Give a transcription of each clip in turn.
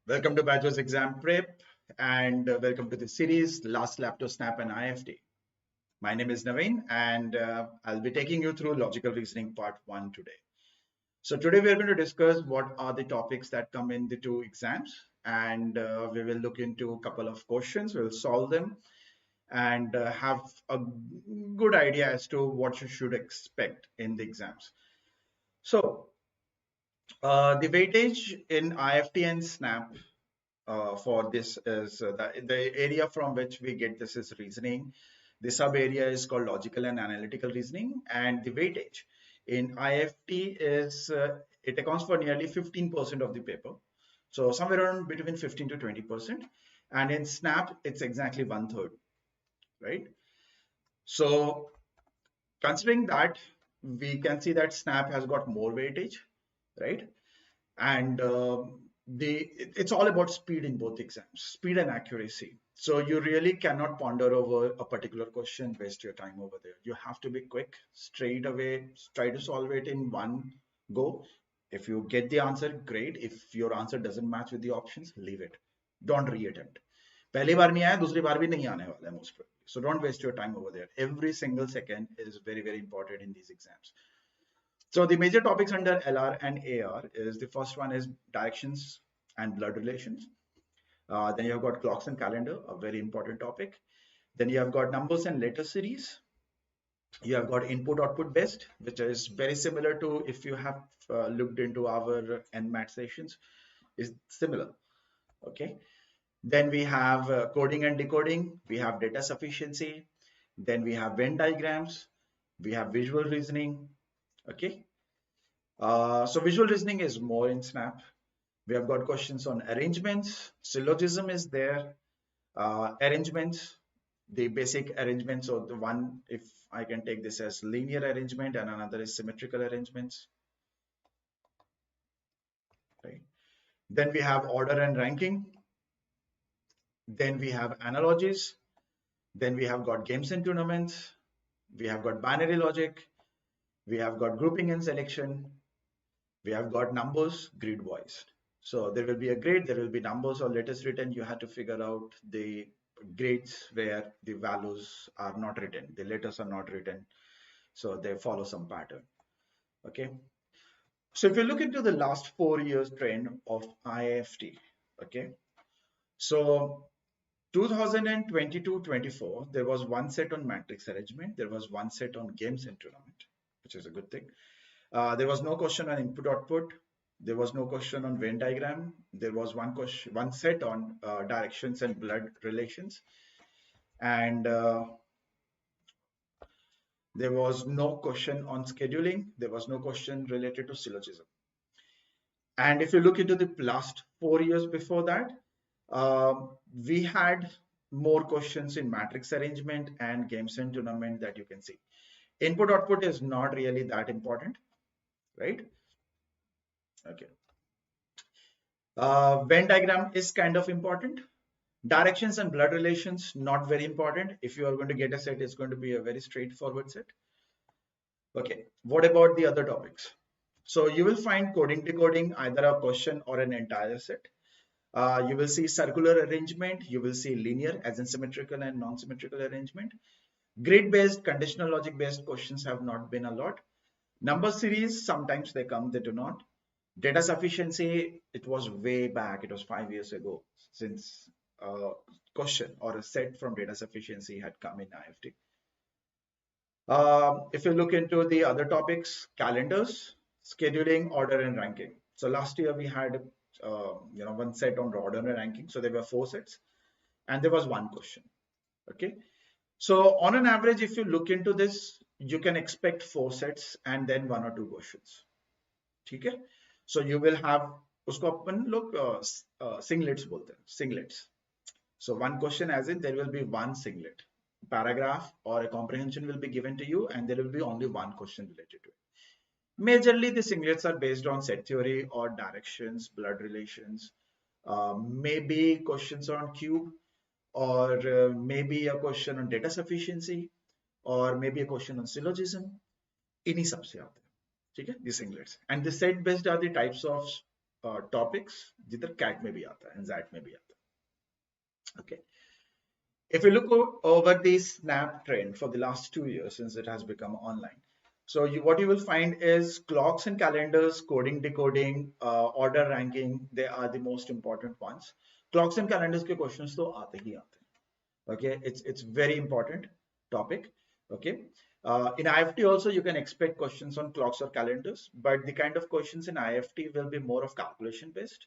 Welcome to BYJU'S Exam Prep and welcome to the series Last Lap to SNAP and IFT. My name is Navin and I'll be taking you through logical reasoning part 1 today. So today we're going to discuss what are the topics that come in the two exams and we will look into a couple of questions, we'll solve them and have a good idea as to what you should expect in the exams. So the weightage in IFT and SNAP for this is the area from which we get this is reasoning. The sub area is called logical and analytical reasoning, and the weightage in IFT is it accounts for nearly 15% of the paper, so somewhere around between 15 to 20%, and in SNAP it's exactly 1/3, right? So considering that, we can see that SNAP has got more weightage, right? And it's all about speed in both exams, speed and accuracy. So you really cannot ponder over a particular question, waste your time over there. You have to be quick, straight away, try to solve it in one go. If you get the answer, great. If your answer doesn't match with the options, leave it. Don't reattempt. पहली बार नहीं आया, दूसरी बार भी नहीं आने वाला है most probably. So don't waste your time over there. Every single second is very, very important in these exams. So the major topics under LR and AR is the first one is directions and blood relations. Then you have got clocks and calendar, a very important topic. Then you have got numbers and letter series. You have got input output based, which is very similar to if you have looked into our NMAT sessions, is similar. Okay. Then we have coding and decoding. We have data sufficiency. Then we have Venn diagrams. We have visual reasoning. Okay. So visual reasoning is more in SNAP. We have got questions on arrangements. Syllogism is there. Arrangements, the basic arrangements. So the one, if I can take this as linear arrangement and another is symmetrical arrangements. Right. Then we have order and ranking. Then we have analogies. Then we have got games and tournaments. We have got binary logic. We have got grouping and selection. We have got numbers, grid wise. So there will be a grade, there will be numbers or letters written. You have to figure out the grades where the values are not written, the letters are not written. So they follow some pattern. Okay. So if you look into the last 4 years trend of IIFT, okay. So 2022-24, there was one set on matrix arrangement, there was one set on games and tournament, which is a good thing. There was no question on input output. There was no question on Venn diagram. There was one question, one set on directions and blood relations. And there was no question on scheduling. There was no question related to syllogism. And if you look into the last 4 years before that, we had more questions in matrix arrangement and games and tournament that you can see. Input output is not really that important, right? Okay. Venn diagram is kind of important. Directions and blood relations, not very important. If you are going to get a set, it's going to be a very straightforward set. Okay, what about the other topics? So you will find coding decoding, either a question or an entire set. You will see circular arrangement. You will see linear as in symmetrical and non-symmetrical arrangement. Grid based, conditional logic based questions have not been a lot. Number series, sometimes they come, they do not. Data sufficiency, it was way back, it was 5 years ago since a question or a set from data sufficiency had come in IFT. If you look into the other topics, calendars, scheduling, order and ranking. So last year we had one set on order and ranking. So there were 4 sets and there was one question. Okay. So on an average, if you look into this, you can expect 4 sets and then 1 or 2 questions. Okay. So you will have usko अपन लोग singlets बोलते हैं, singlets. So one question as in there will be one singlet, paragraph or a comprehension will be given to you and there will be only one question related to it. Majorly the singlets are based on set theory or directions, blood relations, maybe questions on cube or maybe a question on data sufficiency or maybe a question on syllogism. इन्हीं सब से आते हैं, ठीक है, the singlets. And the set based are the types of topics जिधर CAT में भी आता है and ZAT में भी आता है. Okay. If you look over the SNAP trend for the last 2 years since it has become online, so what you will find is clocks and calendars, coding, decoding, order ranking, they are the most important ones. Clocks and calendars के questions तो आते ही आते हैं. Okay, it's very important topic. Okay, in IFT also you can expect questions on clocks or calendars, but the kind of questions in IFT will be more of calculation based.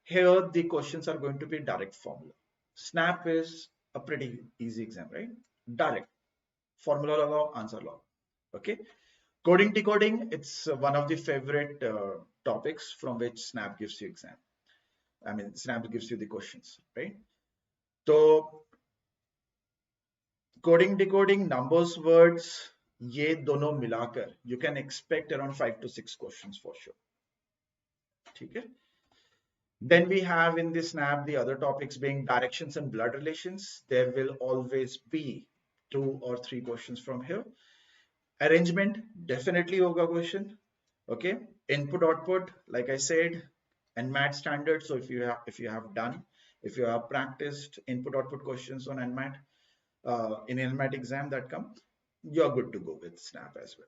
Here the questions are going to be direct formula. SNAP is a pretty easy exam, right? Direct formula law, answer law. Okay. Coding, decoding, it's one of the favorite topics from which SNAP gives you exam. I mean, SNAP gives you the questions, right? So coding, decoding, numbers, words, ये दोनों मिलाकर you can expect around 5 to 6 questions for sure. ठीक है? Then we have in the SNAP the other topics being directions and blood relations. There will always be 2 or 3 questions from here. Arrangement, definitely hoga question. Okay. Input output, like I said, and NMAT standard. So if you have practiced input output questions on NMAT in NMAT exam that come, you're good to go with SNAP as well.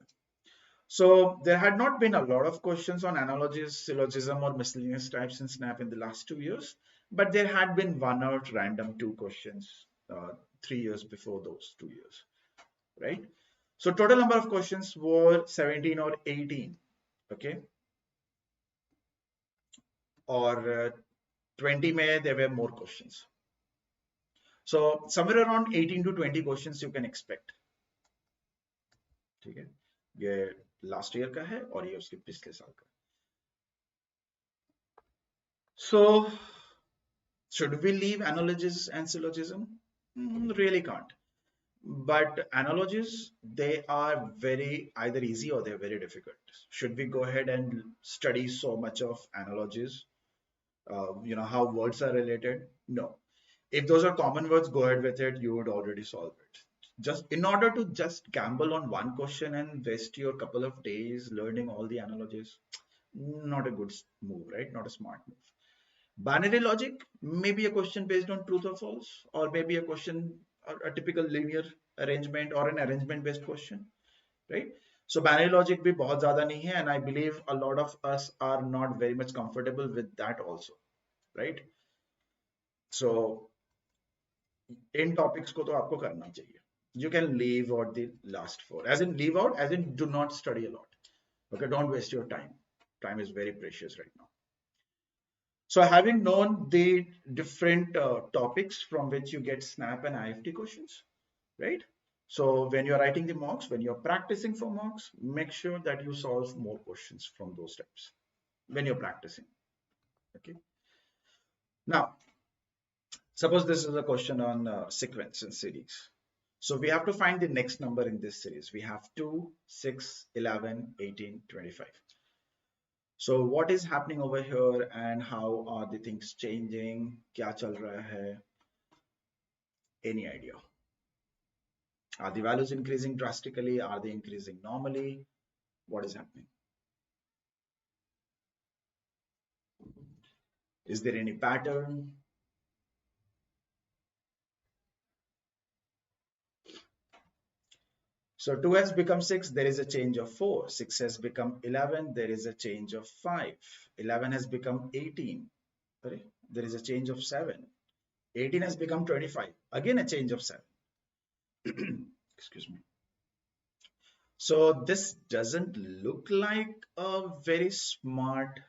So there had not been a lot of questions on analogies, syllogism, or miscellaneous types in SNAP in the last 2 years, but there had been one or random 2 questions 3 years before those 2 years, right? So total number of questions were 17 or 18, okay? Or 20 May, there were more questions. So somewhere around 18 to 20 questions you can expect. ठीक है? ये last year का है और ये उसके पिछले साल का. So should we leave analogies and syllogism? Really can't. But analogies, they are very either easy or they're very difficult. Should we go ahead and study so much of analogies? You know, how words are related? No. If those are common words, go ahead with it. You would already solve it. Just in order to just gamble on one question and waste your couple of days learning all the analogies, not a good move, right? Not a smart move. Binary logic, maybe a question based on truth or false, or maybe a question, a typical linear arrangement or an arrangement based question, right? So binary logic bhi bahut zyada nahi hai, and I believe a lot of us are not very much comfortable with that also, right? So in topics ko to aapko karna chahiye. You can leave out the last 4, as in leave out, as in do not study a lot. Okay, don't waste your time. Time is very precious right now. So having known the different topics from which you get SNAP and IFT questions, right? So when you're writing the mocks, when you're practicing for mocks, make sure that you solve more questions from those types when you're practicing. Okay. Now, suppose this is a question on sequence and series. So we have to find the next number in this series. We have 2, 6, 11, 18, 25. So what is happening over here and how are the things changing? Kya chal raha hai? Any idea? Are the values increasing drastically? Are they increasing normally? What is happening? Is there any pattern? So 2 has become 6, there is a change of 4. 6 has become 11, there is a change of 5. 11 has become 18, there is a change of 7. 18 has become 25, again a change of 7. Excuse me. So this doesn't look like a very smart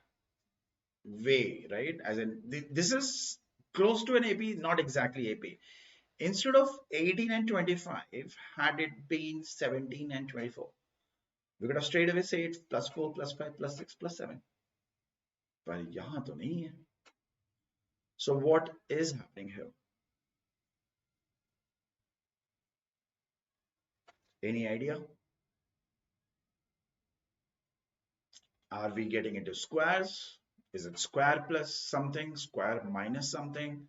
way, right? As in, this is close to an AP, not exactly AP. Instead of 18 and 25, had it been 17 and 24, we could have straight away said plus 4, plus 5, plus 6, plus 7. But yahan to nahi hai. So what is happening here? Any idea? Are we getting into squares? Is it square plus something, square minus something?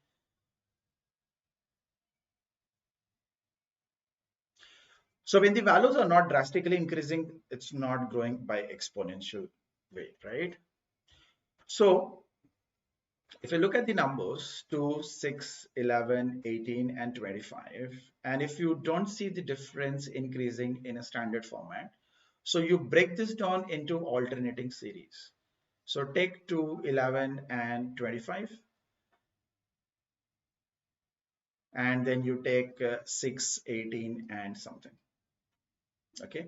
So when the values are not drastically increasing, it's not growing by exponential way, right? So If you look at the numbers 2, 6, 11, 18, and 25, and if you don't see the difference increasing in a standard format, so you break this down into alternating series. So take 2, 11, and 25, and then you take 6, 18, and something. Okay.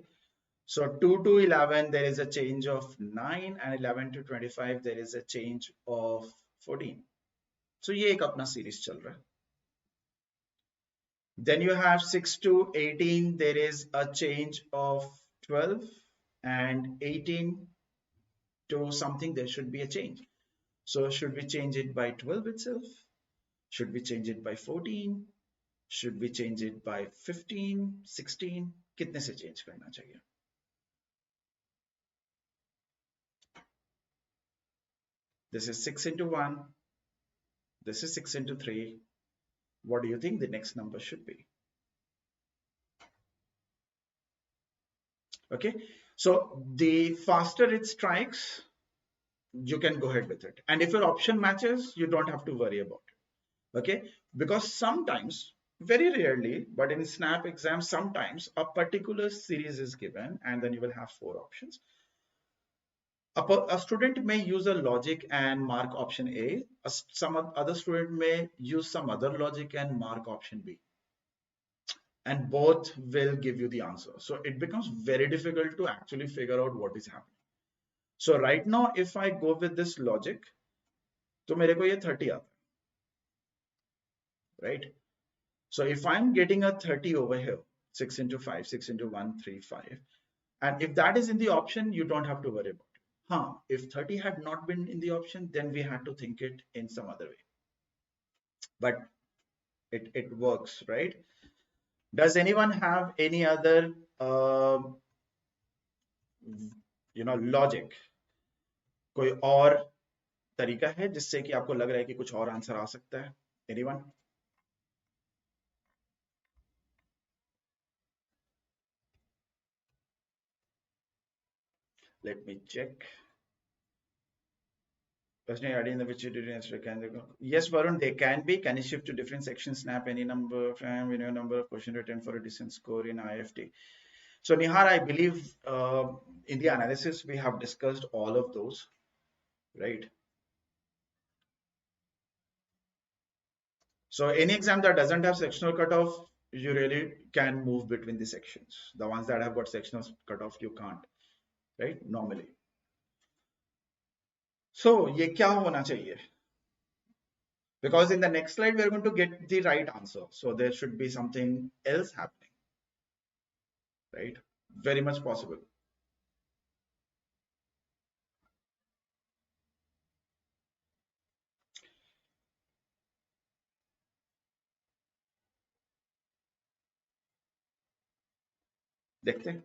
So 2 to 11, there is a change of 9, and 11 to 25, there is a change of 14. So ये एक अपना series चल रहा है. Then you have 6 to 18, there is a change of 12, and 18 to something, there should be a change. So should we change it by 12 itself? Should we change it by 14? Should we change it by 15, 16? कितने से change करना चाहिए? This is 6 into 1. This is 6 into 3. What do you think the next number should be? Okay, so the faster it strikes, you can go ahead with it. And if your option matches, you don't have to worry about it. Okay, because sometimes, very rarely, but in SNAP exam, sometimes a particular series is given and then you will have 4 options. A student may use a logic and mark option A. Some other student may use some other logic and mark option B. And both will give you the answer. So it becomes very difficult to actually figure out what is happening. So right now, if I go with this logic, तो मेरे को ये 30 आता है, right? So if I'm getting a 30 over here, 6 into 5, 6 into 1, 3, 5. And if that is in the option, you don't have to worry about it. If 30 had not been in the option, then we had to think it in some other way. But it works, right? Does anyone have any other, logic? कोई और तरीका है जिससे कि आपको लग रहा है कि कुछ और आंसर आ सकता है? Anyone? Let me check. Yes, Varun, they can be. Can you shift to different sections, snap any number from number of question written for a decent score in IFT? So Nihar, I believe in the analysis we have discussed all of those, right? So any exam that doesn't have sectional cutoff, you really can move between the sections. The ones that have got sectional cutoff, you can't, right? Normally. So ये क्या होना चाहिए? Because in the next slide, we're going to get the right answer. So there should be something else happening, right? Very much possible. देखते हैं.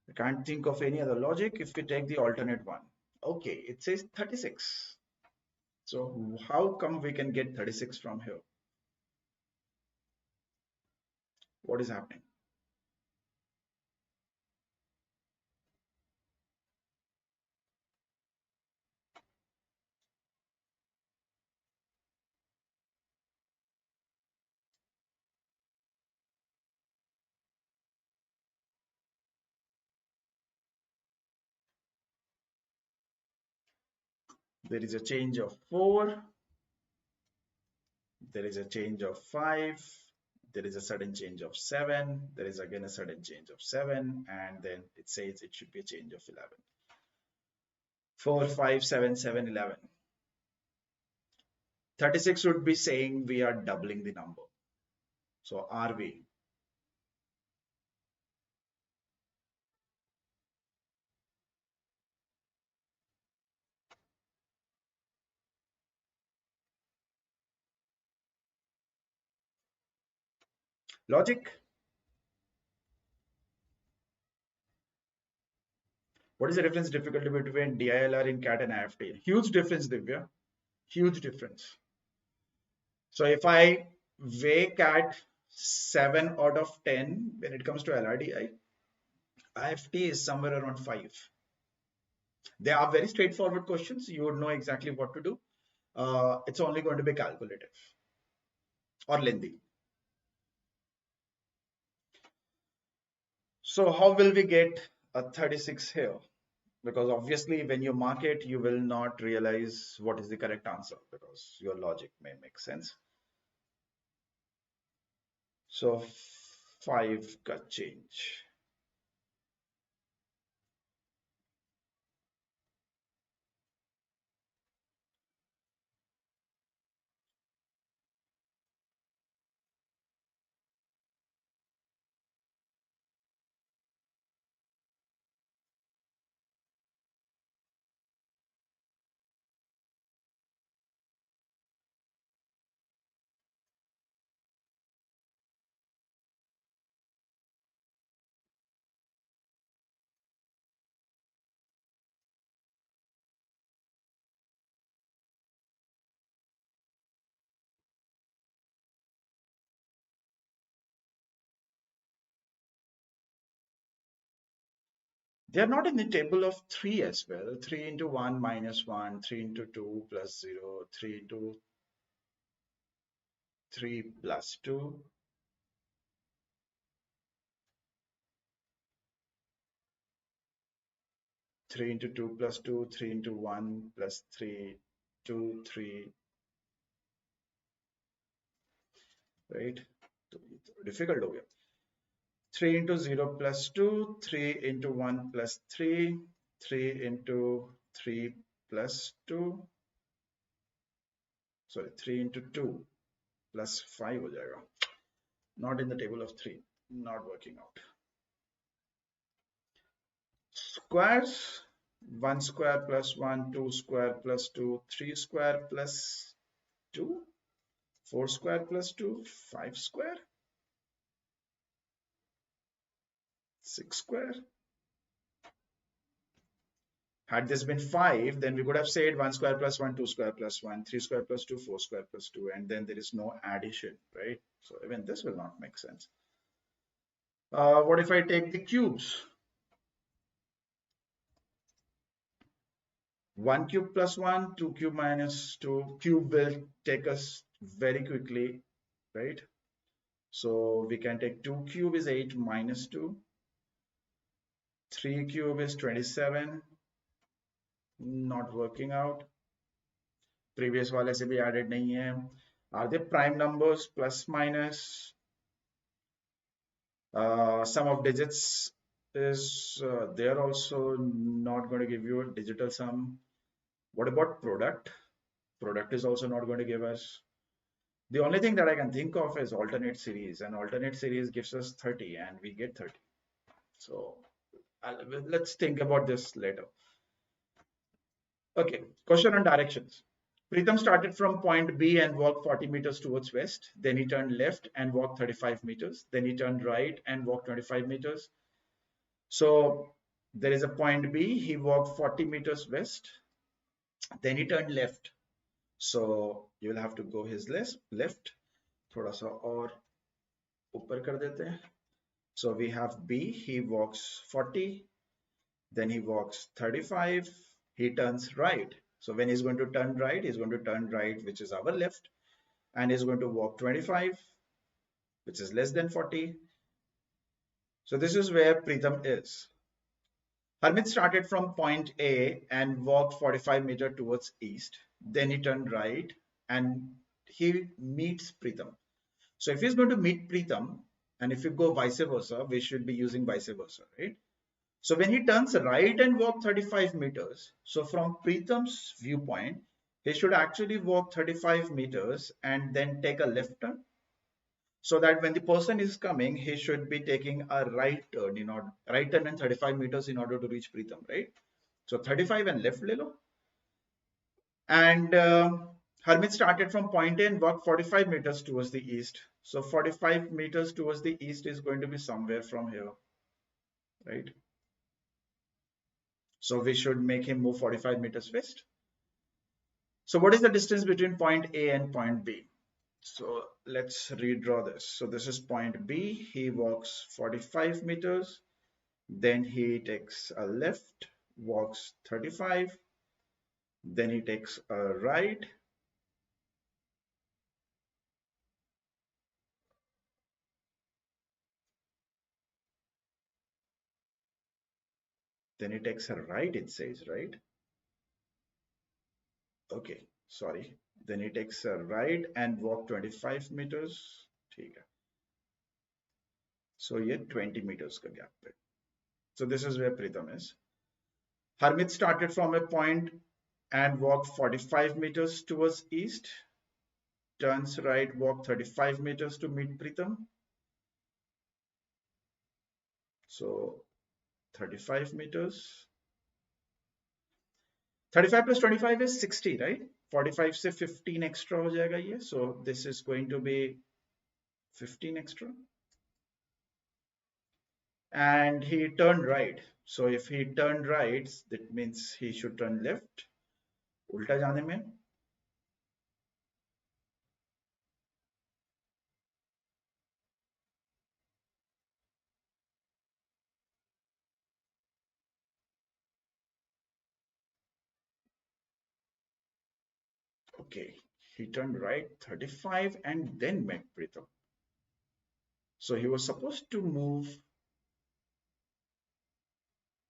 I can't think of any other logic if we take the alternate one. Okay, it says 36. So how come we can get 36 from here? What is happening? There is a change of 4. There is a change of 5. There is a sudden change of 7. There is again a sudden change of 7. And then it says it should be a change of 11. 4, 5, 7, 7, 11. 36 would be saying we are doubling the number. So are we? Logic. What is the difference difficulty between DILR in CAT and IFT? Huge difference, Divya. Huge difference. So if I weigh CAT 7 out of 10 when it comes to LRDI, IFT is somewhere around 5. They are very straightforward questions. You would know exactly what to do. it's only going to be calculative or lengthy. So how will we get a 36 here? Because obviously when you mark it, you will not realize what is the correct answer because your logic may make sense. So 5 का change. They are not in the table of 3 as well. 3 into 1 minus 1, 3 into 2 plus 0, 3 into 3 plus 2. Three into 2 plus 2, 3 into 1 plus 3, 2, 3, right? Difficult हो गया. 3 into 0 plus 2, 3 into 1 plus 3, 3 into 3 plus 2, sorry, 3 into 2 plus 5 हो जाएगा. Not in the table of 3, not working out. Squares, 1 square plus 1, 2 square plus 2, 3 square plus 2, 4 square plus 2, 5 square, 6 square. Had this been 5, then we could have said 1 square plus 1, 2 square plus 1, 3 square plus 2, 4 square plus 2, and then there is no addition, right? So even this will not make sense. What if I take the cubes? 1 cube plus 1, 2 cube minus 2. Cube will take us very quickly, right? So we can take 2 cube is 8 minus 2. 3 cube is 27. Not working out. Previous वाले से भी added नहीं है. Are they prime numbers? Plus minus. Sum of digits is they're also not going to give you a digital sum. What about product? Product is also not going to give us. The only thing that I can think of is alternate series, and alternate series gives us 30 and we get 30. So let's think about this later. Okay, question on directions. Pritham started from point B and walked 40 meters towards west. Then he turned left and walked 35 meters. Then he turned right and walked 25 meters. So there is a point B. He walked 40 meters west. Then he turned left. So you will have to go his left. थोड़ा सा और ऊपर कर देते हैं. So we have B. He walks 40. Then he walks 35. He turns right. So when he's going to turn right, he's going to turn right, which is our left, and he's going to walk 25, which is less than 40. So this is where Pritham is. Harmit started from point A and walked 45 meters towards east. Then he turned right and he meets Pritham. So if he's going to meet Pritham, and if you go vice versa, we should be using vice versa, right? So when he turns right and walk 35 meters, so from Pritham's viewpoint, he should actually walk 35 meters and then take a left turn. So that when the person is coming, he should be taking a right turn, right turn and 35 meters in order to reach Pritham, right? So 35 and left le lo. And Harmit started from point A and walked 45 meters towards the east. So 45 meters towards the east is going to be somewhere from here, right? So we should make him move 45 meters west. So what is the distance between point A and point B? So let's redraw this. So this is point B. He walks 45 meters. Then he takes a left, walks 35. Then he takes a right, Then he takes a right, it says, right? Okay, sorry. Then he takes a right and walk 25 meters. ठीक है. So ये 20 meters का gap पे. So this is where Pritam is. Harmit started from a point and walked 45 meters towards east. Turns right, walk 35 meters to meet Pritam. So 35 meters. 35 plus 25 is 60, right? 45 से 15 extra हो जाएगा ये. So this is going to be 15 extra. And he turned right. So if he turned right, that means he should turn left. उल्टा जाने में. Okay, he turned right 35 and then met Pritam. So he was supposed to move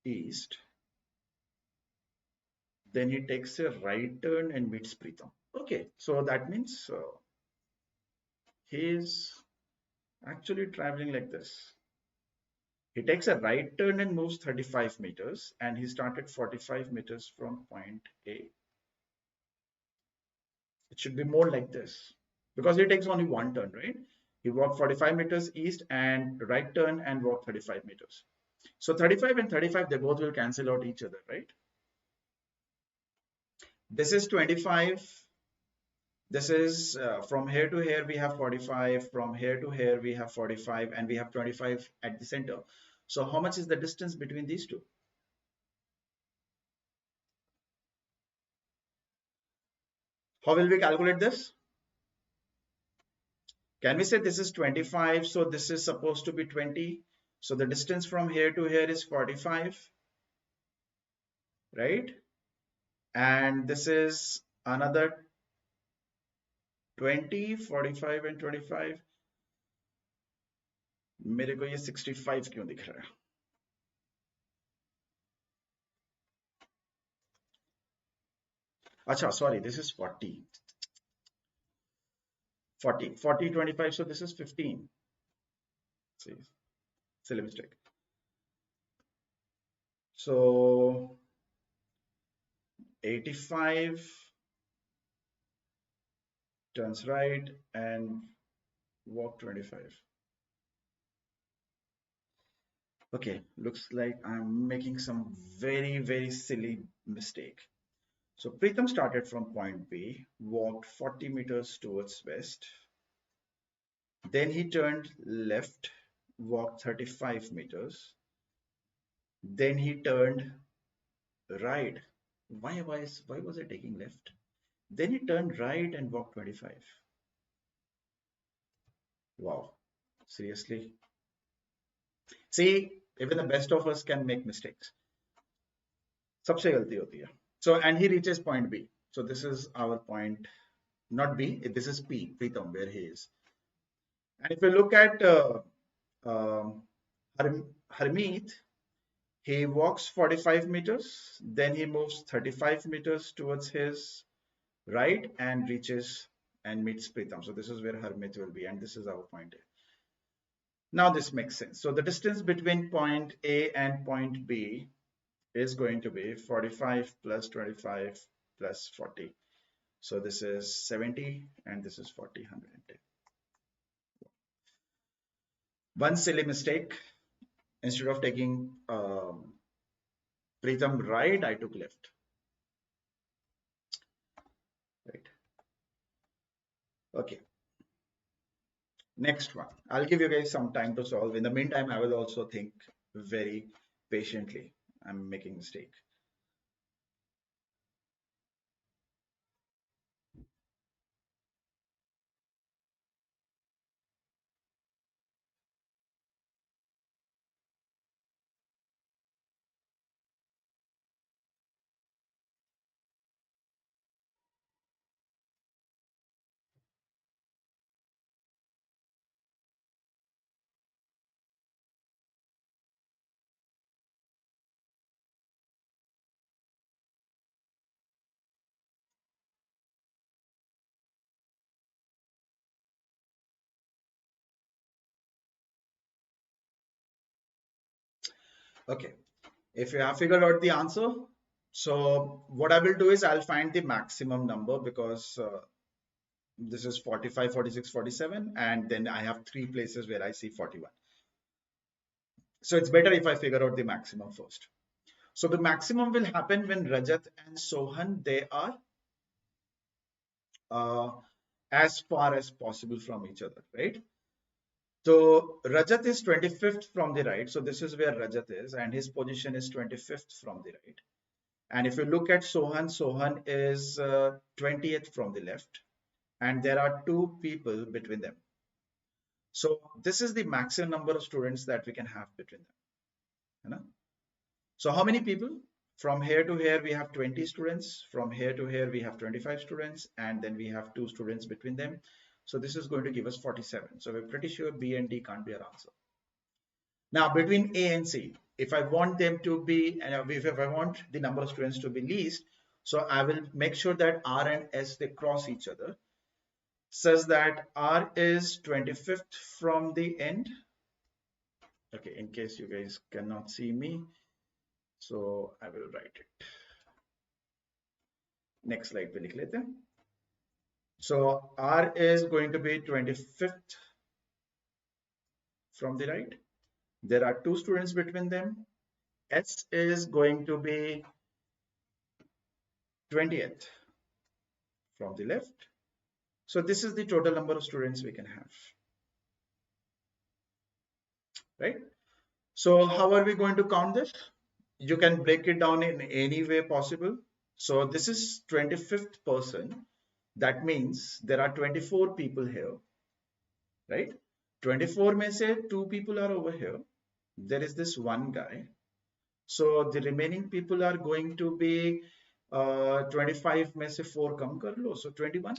east. Then he takes a right turn and meets Pritam. Okay, so that means he is actually traveling like this. He takes a right turn and moves 35 meters, and he started 45 meters from point A. It should be more like this because he takes only one turn, right? He walked 45 meters east and right turn and walked 35 meters. So 35 and 35, they both will cancel out each other, right? This is 25. This is from here to here, we have 45. From here to here, we have 45, and we have 25 at the center. So how much is the distance between these two? How will we calculate this? Can we say this is 25? So this is supposed to be 20. So the distance from here to here is 45, right? And this is another 20, 45 and 25. मेरे को ये 65 क्यों दिख रहा है? अच्छा, sorry, this is 40. 40, 25, so this is 15. See, silly mistake. So 85 turns right and walk 25. Okay, looks like I'm making some very, very silly mistake. So Pritam started from point B, walked 40 meters towards west. Then he turned left, walked 35 meters. Then he turned right. Why was I taking left? Then he turned right and walked 25. Wow, seriously. See, even the best of us can make mistakes. सबसे गलती होती है. So, and he reaches point B. So this is our point, not B, this is P, Pritam, where he is. And if you look at Harmeet, he walks 45 meters, then he moves 35 meters towards his right and reaches and meets Pritam. So this is where Harmeet will be, and this is our point A. Now this makes sense. So the distance between point A and point B is going to be 45 plus 25 plus 40. So this is 70 and this is 40, 110. One silly mistake. Instead of taking Pritam right, I took left. Right. Okay. Next one. I'll give you guys some time to solve. In the meantime, I will also think very patiently. I'm making mistake. Okay, if you have figured out the answer, so what I will do is I'll find the maximum number because this is 45, 46, 47, and then I have three places where I see 41. So it's better if I figure out the maximum first. So the maximum will happen when Rajat and Sohan, they are uh, as far as possible from each other, right? So Rajat is 25th from the right. So this is where Rajat is, and his position is 25th from the right. And if you look at Sohan, Sohan is 20th from the left, and there are two people between them. So this is the maximum number of students that we can have between them. You know? So how many people? From here to here, we have 20 students. From here to here, we have 25 students. And then we have two students between them. So this is going to give us 47. So we're pretty sure B and D can't be our answer. Now, between A and C, if I want them to be, and if I want the number of students to be least, so I will make sure that R and S, they cross each other, such that R is 25th from the end. Okay, in case you guys cannot see me, so I will write it. Next slide पे लिख लेते हैं. So R is going to be 25th from the right. There are two students between them. S is going to be 20th from the left. So this is the total number of students we can have, right? So how are we going to count this? You can break it down in any way possible. So this is 25th person. That means there are 24 people here, right? 24 में से 2 people are over here. There is this one guy. So the remaining people are going to be 25 में से 4 कम कर लो. So 21.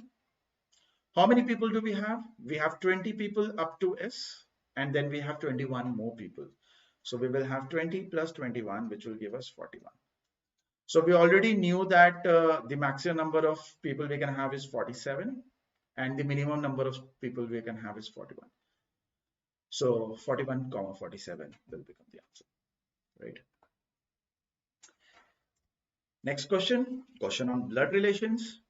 How many people do we have? We have 20 people up to S, and then we have 21 more people. So we will have 20 plus 21, which will give us 41. So we already knew that the maximum number of people we can have is 47, and the minimum number of people we can have is 41. So 41, 47 will become the answer, right? Next question on blood relations.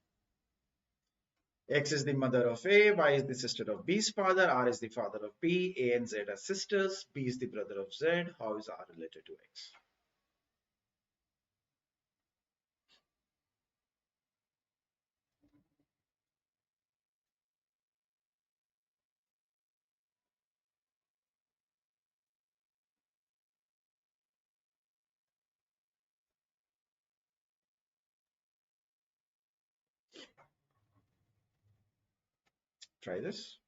X is the mother of A, Y is the sister of B's father, R is the father of B, A and Z are sisters, B is the brother of Z. How is R related to X? Try this.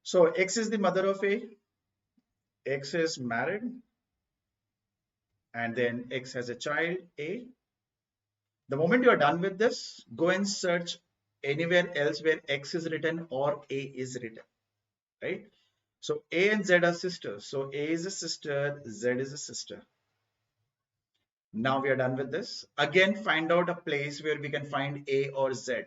So X is the mother of A, X is married, and then X has a child, A. The moment you are done with this, go and search anywhere else where X is written or A is written, right? So A and Z are sisters. So A is a sister, Z is a sister. Now we are done with this. Again, find out a place where we can find A or Z.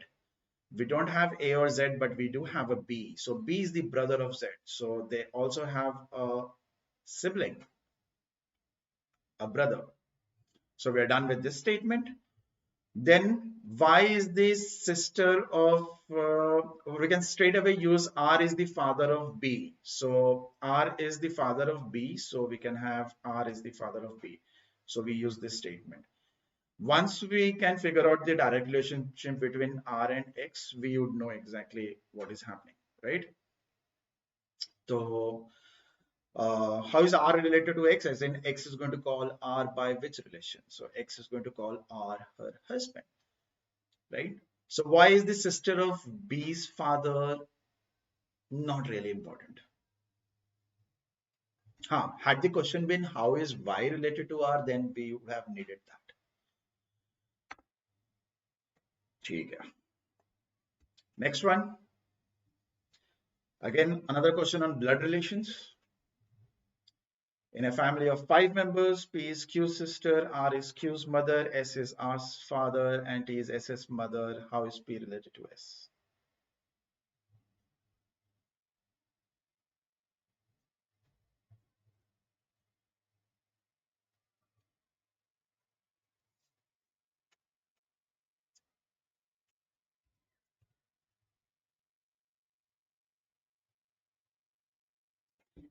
We don't have A or Z, but we do have a B. So B is the brother of Z. So they also have a sibling, a brother. So we are done with this statement. Then Y is the sister of, we can straight away use R is the father of B. So R is the father of B. So we can have R is the father of B. So we use this statement. Once we can figure out the direct relationship between R and X, we would know exactly what is happening, right? So how is R related to X? As in X is going to call R by which relation? So X is going to call R her husband, right? So why is the sister of B's father not really important? Had the question been how is Y related to R, then we would have needed that. ठीक है. Next one. Again, another question on blood relations. In a family of 5 members, P is Q's sister, R is Q's mother, S is R's father, and T is S's mother. How is P related to S?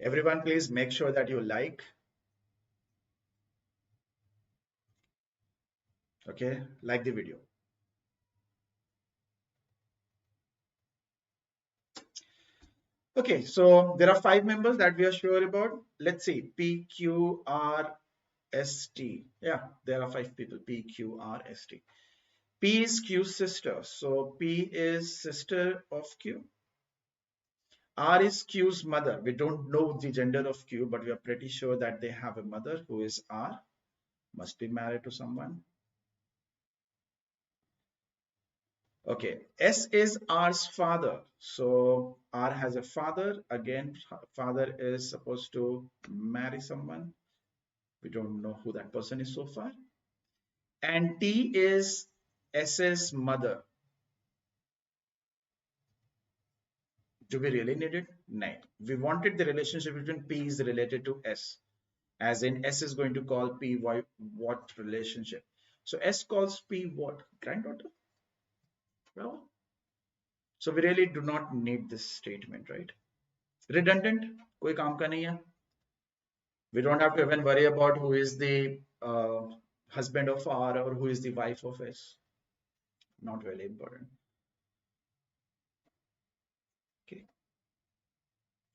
Everyone, please make sure that you like. Okay, like the video. Okay, so there are 5 members that we are sure about. Let's see, P, Q, R, S, T. Yeah, there are 5 people, P, Q, R, S, T. P is Q's sister, so P is sister of Q. R is Q's mother. We don't know the gender of Q, but we are pretty sure that they have a mother who is R. Must be married to someone. Okay, S is R's father. So R has a father. Again, father is supposed to marry someone. We don't know who that person is so far. And T is S's mother. Do we really need it? No. We wanted the relationship between P is related to S. As in S is going to call P what relationship. So S calls P what? Granddaughter? Well, so we really do not need this statement, right? Redundant, koi kaam ka nahi hai. We don't have to even worry about who is the husband of R or who is the wife of S. Not really important.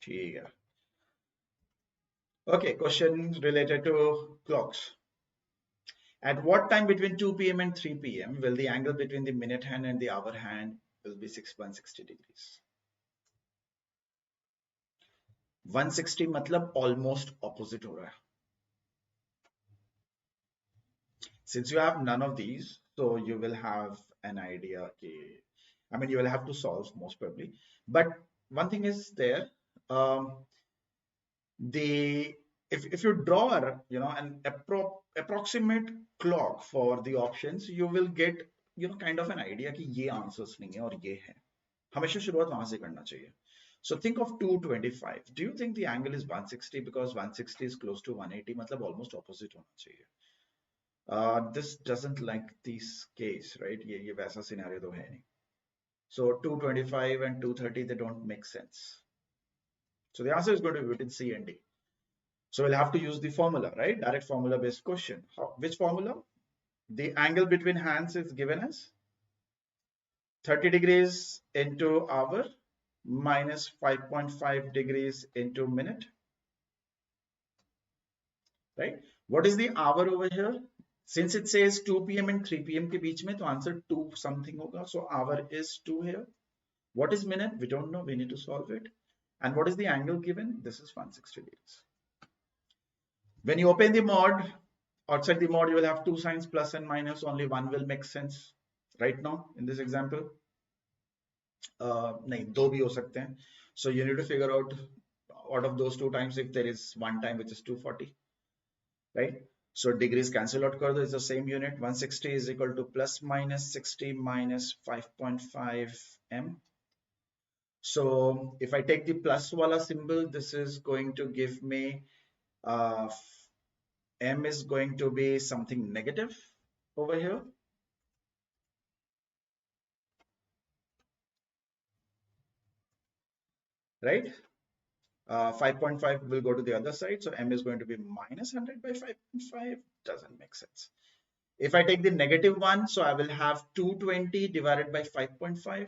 Okay. Okay, question related to clocks. At what time between 2 p.m. and 3 p.m. will the angle between the minute hand and the hour hand will be 160 degrees? 160 मतलब almost opposite हो रहा है. Since you have none of these, so you will have an idea. I mean, you will have to solve most probably. But one thing is there. If you draw an approximate clock for the options, you will get kind of an idea कि ये answers नहीं है और ये है. हमेशा शुरुआत वहां से करना चाहिए. So think of 225. Do you think the angle is 160 because 160 is close to 180? मतलब almost opposite होना चाहिए. This doesn't like this case, right? ये वैसा scenario तो है नहीं. So 225 and 230, they don't make sense. So the answer is going to be between C and D. So we'll have to use the formula, right? Direct formula based question. Which formula? The angle between hands is given as 30 degrees into hour minus 5.5 degrees into minute, right? What is the hour over here? Since it says 2 p.m. and 3 p.m. के बीच में, तो answer 2 something होगा. So hour is 2 here. What is minute? We don't know. We need to solve it. And what is the angle given? This is 160 degrees. When you open the mod, outside the mod, you will have 2 signs, plus and minus. Only one will make sense right now in this example. नहीं, दो भी हो सकते हैं. So you need to figure out of those 2 times if there is one time which is 240, right? So degrees cancel out kar do, it's the same unit. 160 is equal to plus minus 60 minus 5.5 m. So if I take the plus wala symbol, this is going to give me m is going to be something negative over here. Right? 5.5 will go to the other side. So m is going to be minus 100 by 5.5. Doesn't make sense. If I take the negative one, so I will have 220 divided by 5.5.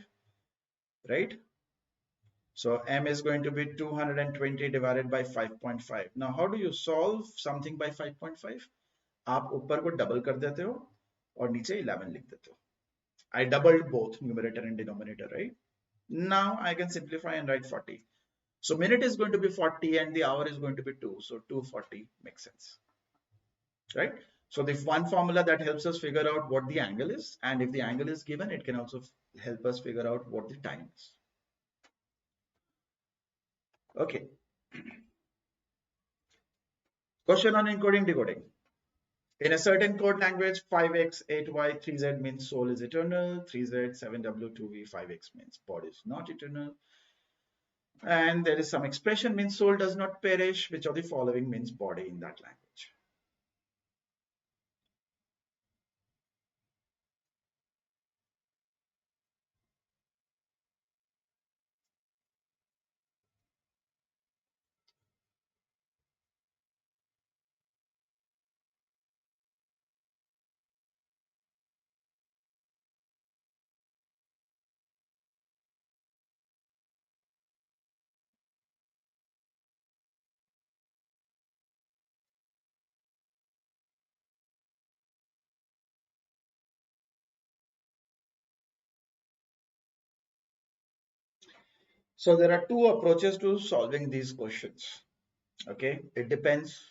Right? So m is going to be 220 divided by 5.5. Now, how do you solve something by 5.5? आप ऊपर को double कर देते हो और नीचे 11 लिख देते हो. I doubled both numerator and denominator, right? Now I can simplify and write 40. So minute is going to be 40 and the hour is going to be 2. So 240 makes sense, right? So the one formula that helps us figure out what the angle is, and if the angle is given, it can also help us figure out what the time is. Okay. Question on encoding decoding. In a certain code language, 5x, 8y, 3z means soul is eternal, 3z, 7w, 2v, 5x means body is not eternal. And there is some expression means soul does not perish, which of the following means body in that language. So there are two approaches to solving these questions. Okay, it depends.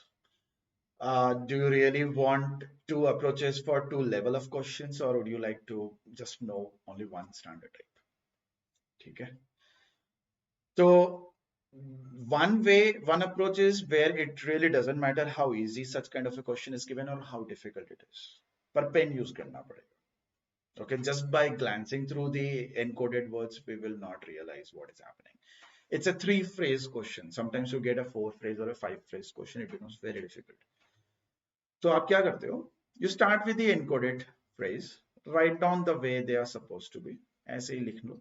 Do you really want two approaches for two level of questions, or would you like to just know only one standard type? Okay. So one approach is where it really doesn't matter how easy such kind of a question is given or how difficult it is. पर pen use करना पड़ेगा. Okay, just by glancing through the encoded words, we will not realize what is happening. It's a 3-phrase question. Sometimes you get a 4-phrase or a 5-phrase question. It becomes very difficult. So आप क्या करते हो? You start with the encoded phrase, write down the way they are supposed to be. ऐसे ही लिख लो.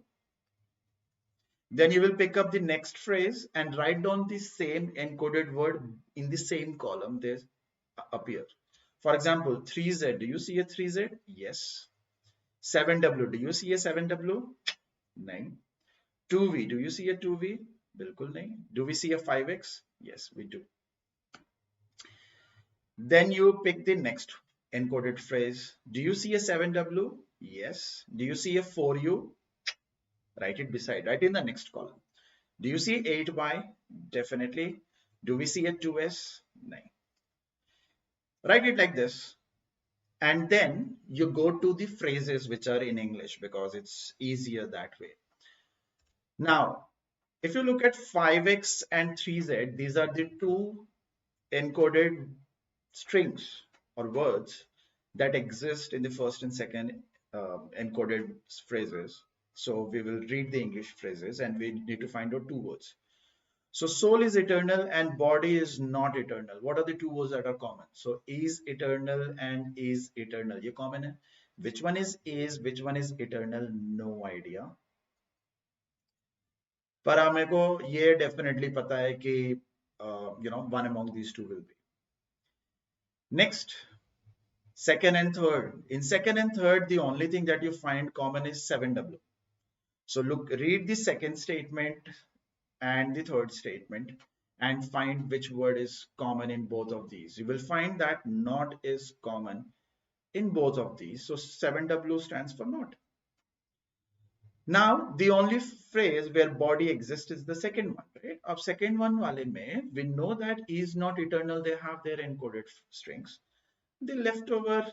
Then you will pick up the next phrase and write down the same encoded word in the same column they appear. For example, 3Z. Do you see a 3Z? Yes. 7W. Do you see a 7W? No. 2V. Do you see a 2V? Bilkul nahi. Do we see a 5X? Yes, we do. Then you pick the next encoded phrase. Do you see a 7W? Yes. Do you see a 4U? Write it beside, right in the next column. Do you see 8Y? Definitely. Do we see a 2S? No. Write it like this. And then you go to the phrases which are in English because it's easier that way. Now, if you look at 5X and 3Z, these are the two encoded strings or words that exist in the first and second encoded phrases. So we will read the English phrases and we need to find out two words. So soul is eternal and body is not eternal. What are the two words that are common? So is eternal and is eternal. Ye common hai. Which one is, which one is eternal? No idea. पर मेरे को ये definitely पता है कि one among these two will be. Next, second and third. In second and third, the only thing that you find common is 7W. So look, read the second statement and the third statement and find which word is common in both of these. You will find that not is common in both of these. So 7W stands for not. Now, the only phrase where body exists is the second one, right? Of second one wale mein, we know that is not eternal. They have their encoded strings. The leftover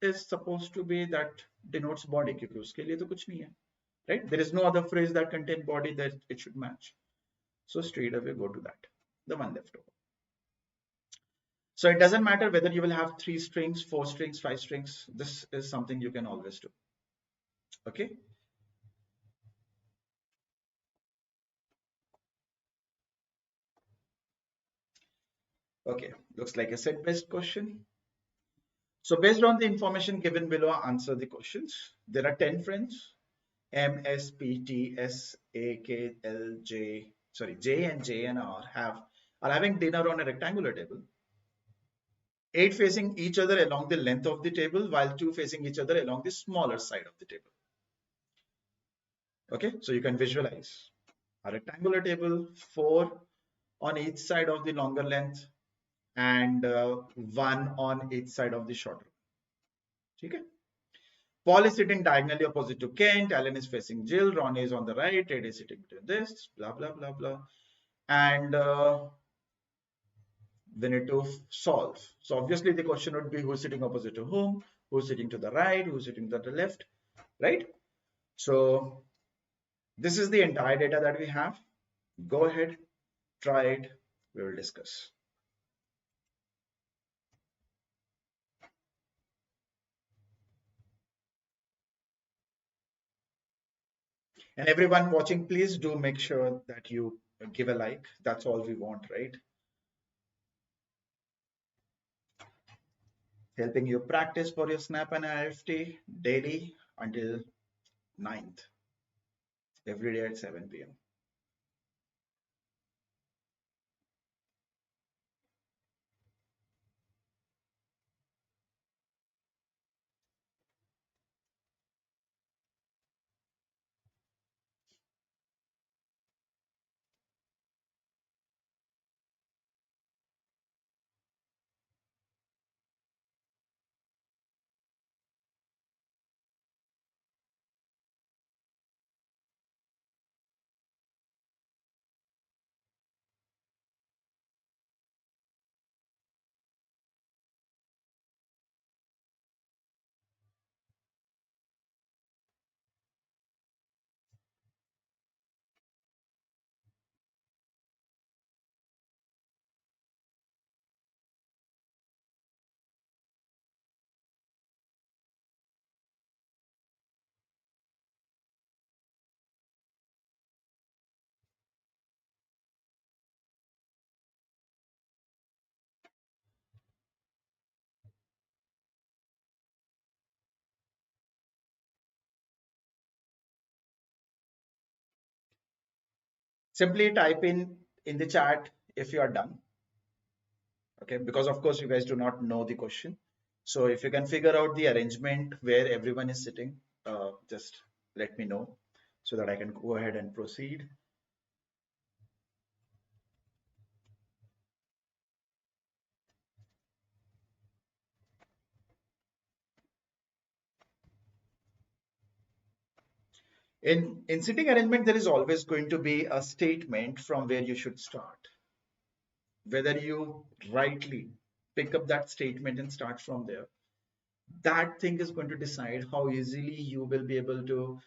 is supposed to be that denotes body, क्योंकि उसके लिए तो कुछ नहीं है, right? There is no other phrase that contain body that it should match. So straight away go to that, the one left over. So it doesn't matter whether you will have 3 strings, 4 strings, 5 strings. This is something you can always do. Okay. Okay, looks like a set-based question. So based on the information given below, answer the questions. There are 10 friends. M, S, P, T, S, A, K, L, J, sorry, J and J and R are having dinner on a rectangular table. 8 facing each other along the length of the table, while 2 facing each other along the smaller side of the table. Okay, so you can visualize a rectangular table, 4 on each side of the longer length and 1 on each side of the shorter. Okay. Paul is sitting diagonally opposite to Kent, Alan is facing Jill, Ron is on the right, Ted is sitting between this, blah, blah, blah, blah. And we need to solve. So obviously the question would be who's sitting opposite to whom, who's sitting to the right, who's sitting to the left, right? So this is the entire data that we have. Go ahead, try it, we will discuss. And everyone watching, please do make sure that you give a like. That's all we want, right? Helping you practice for your SNAP and IIFT daily until 9th, every day at 7 p.m. Simply type in the chat if you are done. Okay, because of course you guys do not know the question. So if you can figure out the arrangement where everyone is sitting, just let me know so that I can go ahead and proceed. In sitting arrangement, there is always going to be a statement from where you should start. Whether you rightly pick up that statement and start from there, that thing is going to decide how easily you will be able to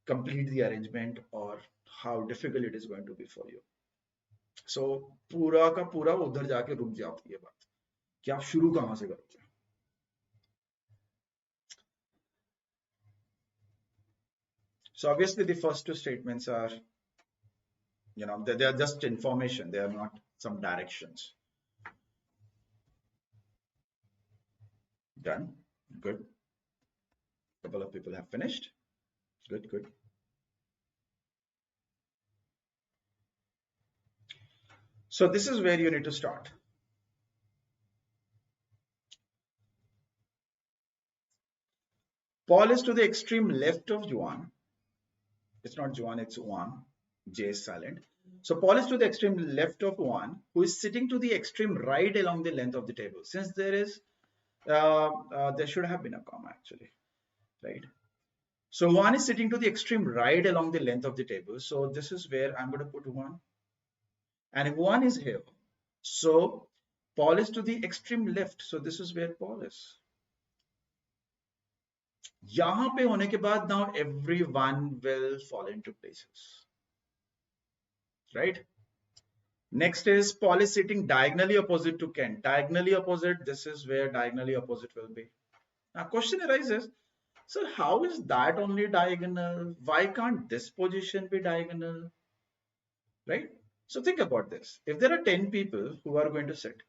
complete the arrangement or how difficult it is going to be for you. So पूरा का पूरा उधर जाके रुक जाती है बात कि आप शुरू कहाँ से करोगे. So obviously the first two statements are, they are just information. They are not some directions. Done. Good. Couple of people have finished. Good, good. So this is where you need to start. Paul is to the extreme left of Juan. It's not Juan, it's Juan. J is silent. So Paul is to the extreme left of Juan, who is sitting to the extreme right along the length of the table. Since there should have been a comma actually, right? So Juan is sitting to the extreme right along the length of the table. So this is where I'm going to put Juan. And if Juan is here, so Paul is to the extreme left. So this is where Paul is. यहाँ पे होने के बाद now everyone will fall into places, right? Next is Paul is sitting diagonally opposite to Ken. Diagonally opposite, this is where diagonally opposite will be. Now question arises, so how is that only diagonal? Why can't this position be diagonal, right? So think about this. If there are 10 people who are going to sit,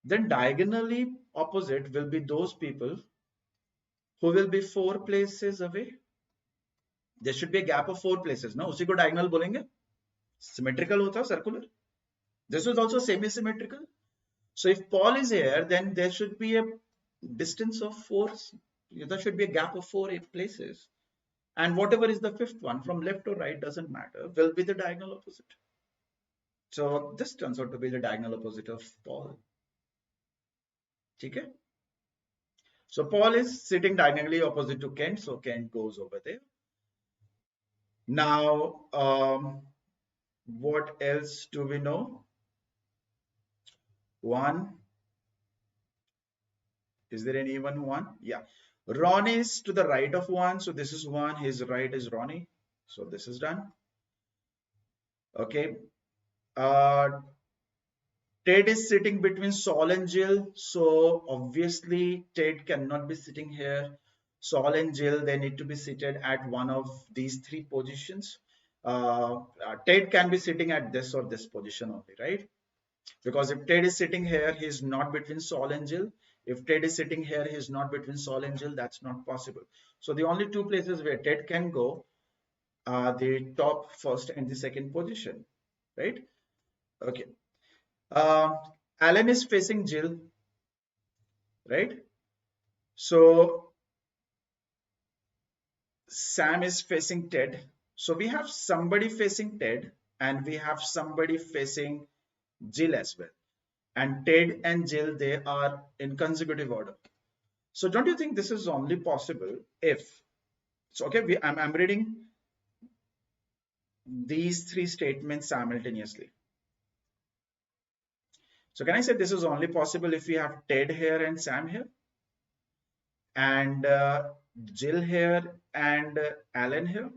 then diagonally opposite will be those people who will be 4 places away. There should be a gap of 4 places. No, उसी को diagonal बोलेंगे. Symmetrical होता है, circular. This is also semi-symmetrical. So if Paul is here, then there should be a distance of 4. There should be a gap of 4 places. And whatever is the fifth one, from left or right, doesn't matter, will be the diagonal opposite. So this turns out to be the diagonal opposite of Paul. Okay? So Paul is sitting diagonally opposite to Kent, so Kent goes over there. Now, what else do we know? 1. Is there anyone 1? Yeah. Ron is to the right of 1. So this is 1. His right is Ronnie. So this is done. Okay. Ted is sitting between Saul and Jill. So obviously Ted cannot be sitting here. Saul and Jill, they need to be seated at one of these 3 positions. Ted can be sitting at this or this position only, right? Because if Ted is sitting here, he's not between Saul and Jill. If Ted is sitting here, he's not between Saul and Jill. That's not possible. So the only 2 places where Ted can go are the top first and the second position, right? Okay. Alan is facing Jill, right? So Sam is facing Ted. So we have somebody facing Ted and we have somebody facing Jill as well. And Ted and Jill, they are in consecutive order. So don't you think this is only possible if, so okay, I'm reading these 3 statements simultaneously. So can I say this is only possible if we have Ted here and Sam here? And Jill here and Alan here?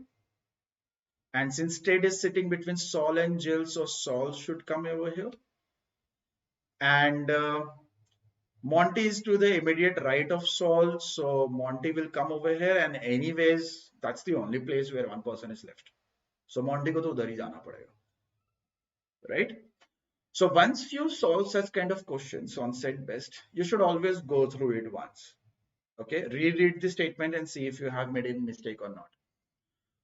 And since Ted is sitting between Saul and Jill, so Saul should come over here. And Monty is to the immediate right of Saul, so Monty will come over here. And anyways, that's the only place where one person is left. So Monty ko to udhar hi jana padega, right? So once you solve such kind of questions on set best, you should always go through it once. Okay, reread the statement and see if you have made any mistake or not.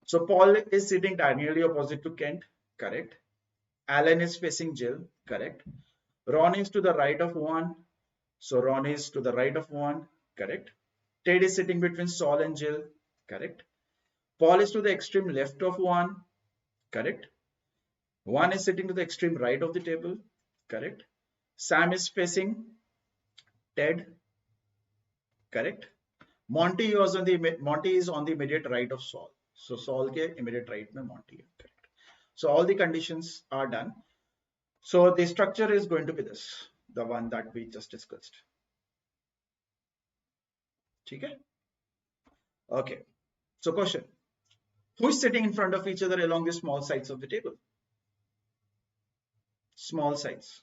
So Paul is sitting diagonally opposite to Kent, correct. Alan is facing Jill, correct. Ron is to the right of 1. So Ron is to the right of 1, correct. Ted is sitting between Saul and Jill, correct. Paul is to the extreme left of 1, correct. 1 is sitting to the extreme right of the table, correct. Sam is facing Ted, correct. Monty is on the immediate right of Saul. So Saul ke immediate right mein Monty hai, correct. So all the conditions are done. So the structure is going to be this, the one that we just discussed. Okay. Okay. So question: who is sitting in front of each other along the small sides of the table? Small sides.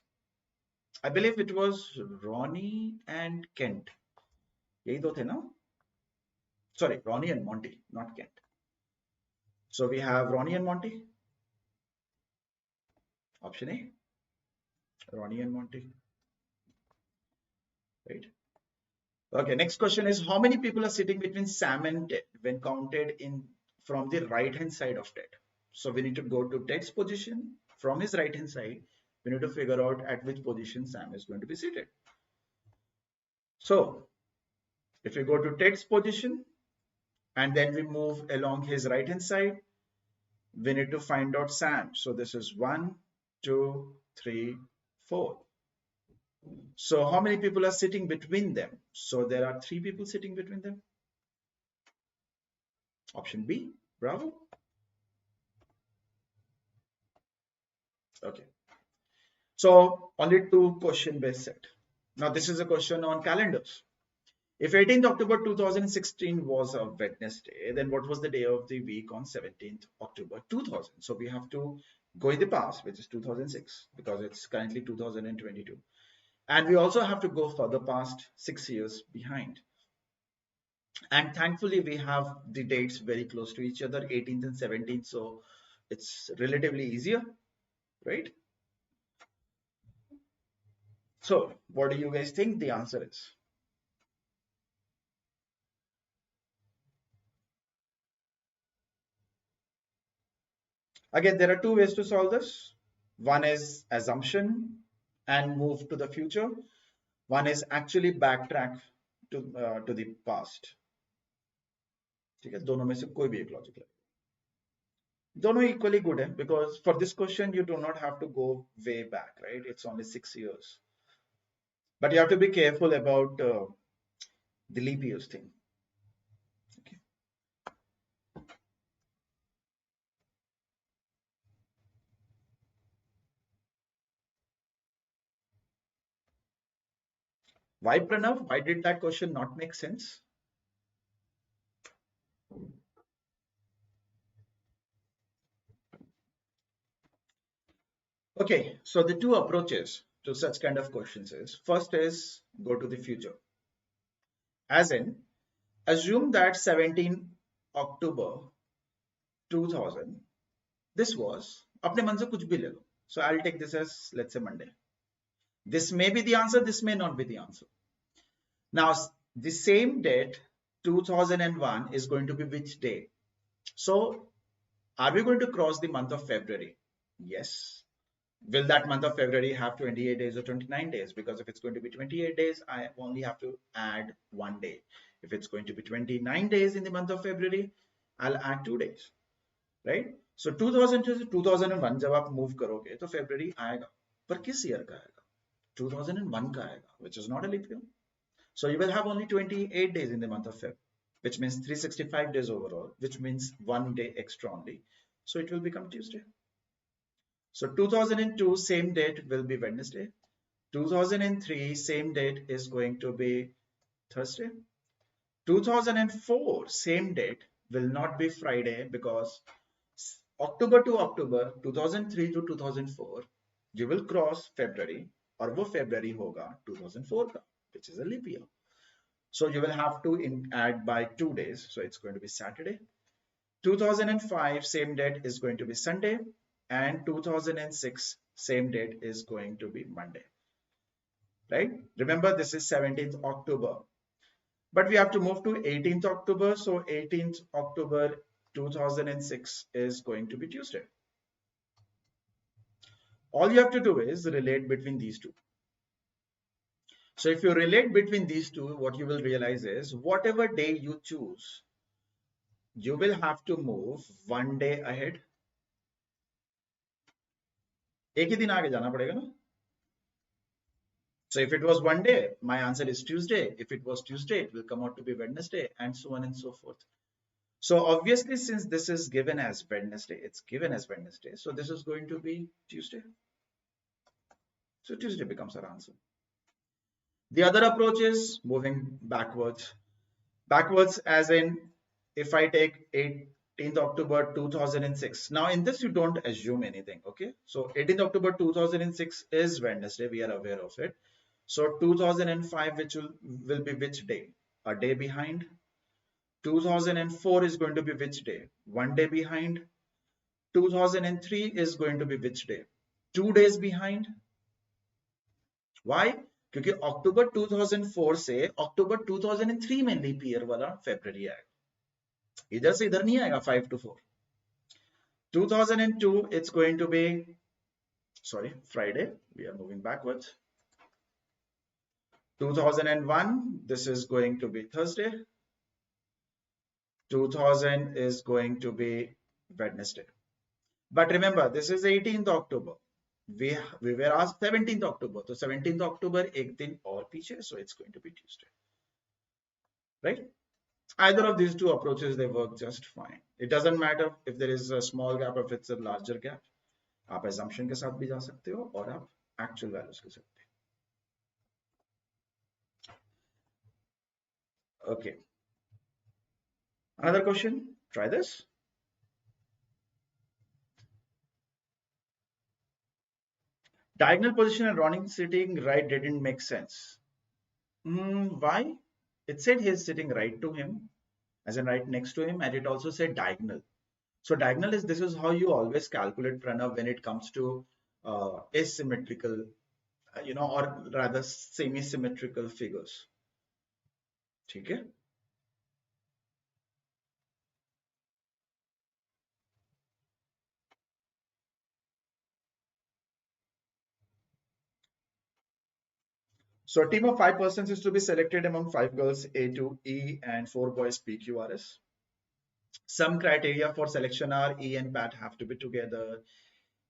I believe it was Ronnie and Kent. Yahi to the na? Sorry, Ronnie and Monty, not Kent. So we have Ronnie and Monty. Option A, Ronnie and Monty. Right. Okay, next question is how many people are sitting between Sam and Ted when counted in from the right hand side of Ted? So we need to go to Ted's position from his right hand side. We need to figure out at which position Sam is going to be seated. So if we go to Ted's position and then we move along his right hand side, we need to find out Sam. So this is 1, 2, 3, 4. So how many people are sitting between them? So there are 3 people sitting between them. Option B, bravo. Okay. So only 2 question based set. Now this is a question on calendars. If 18th October 2016 was a Wednesday, then what was the day of the week on 17th October 2000? So we have to go in the past, which is 2006, because it's currently 2022. And we also have to go further past 6 years behind. And thankfully, we have the dates very close to each other, 18th and 17th. So it's relatively easier, right? So what do you guys think the answer is? Again, there are 2 ways to solve this. One is assumption and move to the future. One is actually backtrack to the past. ठीक है, दोनों में से कोई भी एक logic है. दोनों equally good है because for this question you do not have to go way back, right? It's only 6 years. But you have to be careful about the leap years thing. Okay. Why, Pranav? Why did that question not make sense? Okay, so the two approaches to such kind of questions is, first is go to the future. As in, assume that 17 October 2000, this was, अपने मन से कुछ भी ले लो. So I'll take this as, let's say, Monday. This may be the answer, this may not be the answer. Now, the same date, 2001, is going to be which day? So, are we going to cross the month of February? Yes. Will that month of February have 28 days or 29 days? Because if it's going to be 28 days, I only have to add 1 day. If it's going to be 29 days in the month of February, I'll add 2 days, right? So 2000 to 2001 जब आप move करोगे तो February आएगा, पर किस year का आएगा? 2001 का आएगा, which is not a leap year. So you will have only 28 days in the month of Feb, which means 365 days overall, which means 1 day extra only. So it will become Tuesday. So 2002 same date will be Wednesday. 2003 same date is going to be Thursday. 2004 same date will not be Friday, because October to October 2003 to 2004 you will cross February, और वो February होगा 2004 का, which is a leap year. So you will have to add by 2 days. So it's going to be Saturday. 2005 same date is going to be Sunday, and 2006 same date is going to be Monday, right? Remember, this is 17th October, but we have to move to 18th October. So 18th October 2006 is going to be Tuesday. All you have to do is relate between these two. So if you relate between these two, what you will realize is whatever day you choose, you will have to move 1 day ahead. एक ही दिन आगे जाना पड़ेगा ना? So if it was 1 day, my answer is Tuesday. If it was Tuesday, it will come out to be Wednesday, and so on and so forth. So obviously, since this is given as Wednesday, it's given as Wednesday. So this is going to be Tuesday. So Tuesday becomes our answer. The other approach is moving backwards. Backwards as in, if I take 18th October 2006. Now in this, you don't assume anything, okay? So 18th October 2006 is Wednesday, we are aware of it. So 2005, which will be which day? A day behind. 2004 is going to be which day? 1 day behind. 2003 is going to be which day? 2 days behind. Why? क्योंकि अक्टूबर 2004 से अक्टूबर 2003 में leap year वाला फरवरी आएगा, इधर से इधर नहीं आएगा 5 to 4. 2002 it's going to be, sorry, Friday, we are moving backwards. 2001 this is going to be Thursday. 2000 is going to be Wednesday. But remember, this is 18th October. We were asked 17th October. So 17th October एक दिन और पीछे, so it's going to be Tuesday, right? Either of these two approaches, they work just fine. It doesn't matter if there is a small gap or if it's a larger gap. आप assumption के साथ भी जा सकते हो और आप actual values के साथ भी. Okay. Another question. Try this. Diagonal position and running sitting right didn't make sense. Why? It said he's sitting right to him, as in right next to him, and it also said diagonal. So diagonal is, this is how you always calculate, Pranav, when it comes to asymmetrical, or rather semi-symmetrical figures. Okay. So a team of 5 persons is to be selected among 5 girls A to E and 4 boys P, Q, R, S. Some criteria for selection are E and PAT have to be together,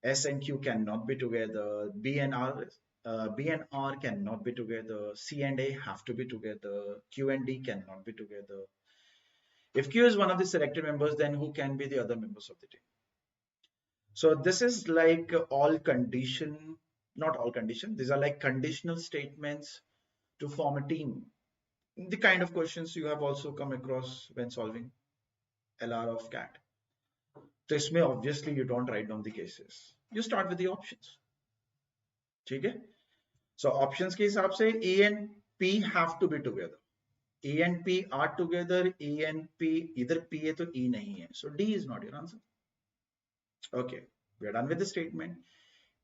S and Q cannot be together, B and R cannot be together, C and A have to be together, Q and D cannot be together. If Q is one of the selected members, then who can be the other members of the team? So this is like all condition, not all condition, these are like conditional statements to form a team. The kind of questions you have also come across when solving LR of CAT. So इसमें obviously you don't write down the cases. You start with the options. ठीक है? So options के हिसाब से A and P have to be together. A and P are together. A and P either P है तो E नहीं है. So D is not your answer. Okay, we are done with the statement.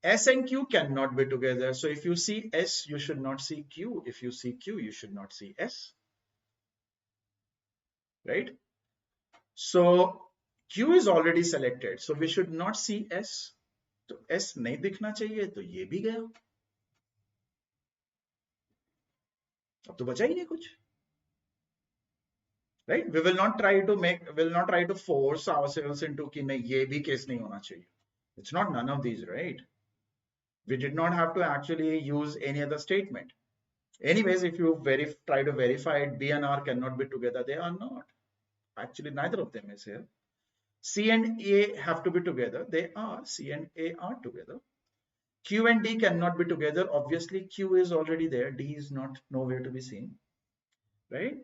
S and Q cannot be together. So if you see S, you should not see Q. If you see Q, you should not see S. Right? So Q is already selected. So we should not see S. तो S नहीं दिखना चाहिए तो ये भी गया. अब तो बचा ही नहीं कुछ. Right? We will not try to force ourselves into कि नहीं ये भी case नहीं होना चाहिए. It's not none of these, right? We did not have to actually use any other statement. Anyways, if you try to verify it, B and R cannot be together. They are not. Actually, neither of them is here. C and A have to be together. They are. C and A are together. Q and D cannot be together. Obviously, Q is already there. D is not nowhere to be seen. Right?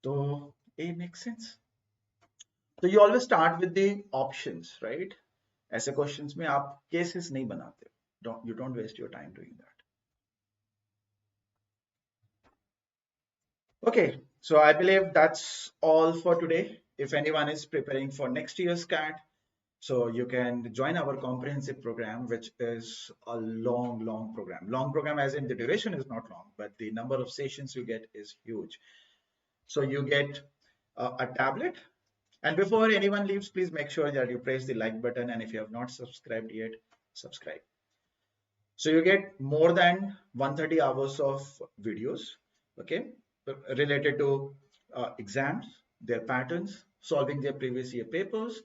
So A makes sense. So you always start with the options, right? ऐसे questions में आप cases नहीं बनाते. You don't waste your time doing that. Okay, so I believe that's all for today. If anyone is preparing for next year's CAT, so you can join our comprehensive program, which is a long program. Long program as in the duration is not long, but the number of sessions you get is huge. So you get a tablet. And before anyone leaves, please make sure that you press the like button. And if you have not subscribed yet, subscribe. So you get more than 130 hours of videos, okay, related to exams, their patterns, solving their previous year papers,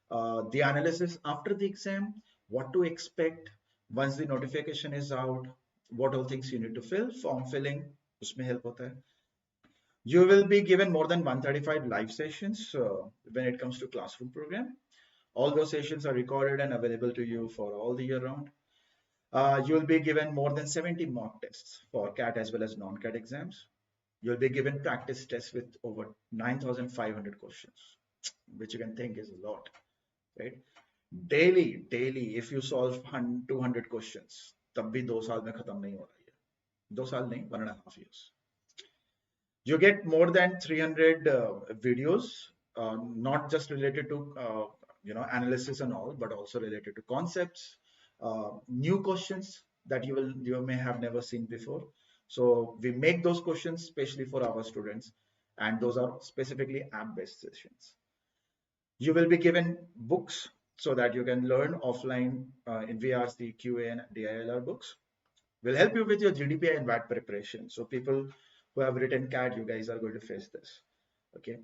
the analysis after the exam, what to expect once the notification is out, what all things you need to fill, form filling, usme help hota hai. You will be given more than 135 live sessions when it comes to classroom program. All those sessions are recorded and available to you for all the year round. You will be given more than 70 mock tests for CAT as well as non-CAT exams. You'll be given practice tests with over 9,500 questions, which you can think is a lot, right? Daily, if you solve 200 questions, तब भी 2 साल में खत्म नहीं हो रही है. 2 साल नहीं, 1.5 years. You get more than 300 videos, not just related to analysis and all, but also related to concepts, new questions that you may have never seen before. So we make those questions especially for our students, and those are specifically app-based sessions. You will be given books so that you can learn offline in VR's the QA and DILR books. Will help you with your GDPI and VAT preparation. So people who have written CAT, you guys are going to face this. Okay.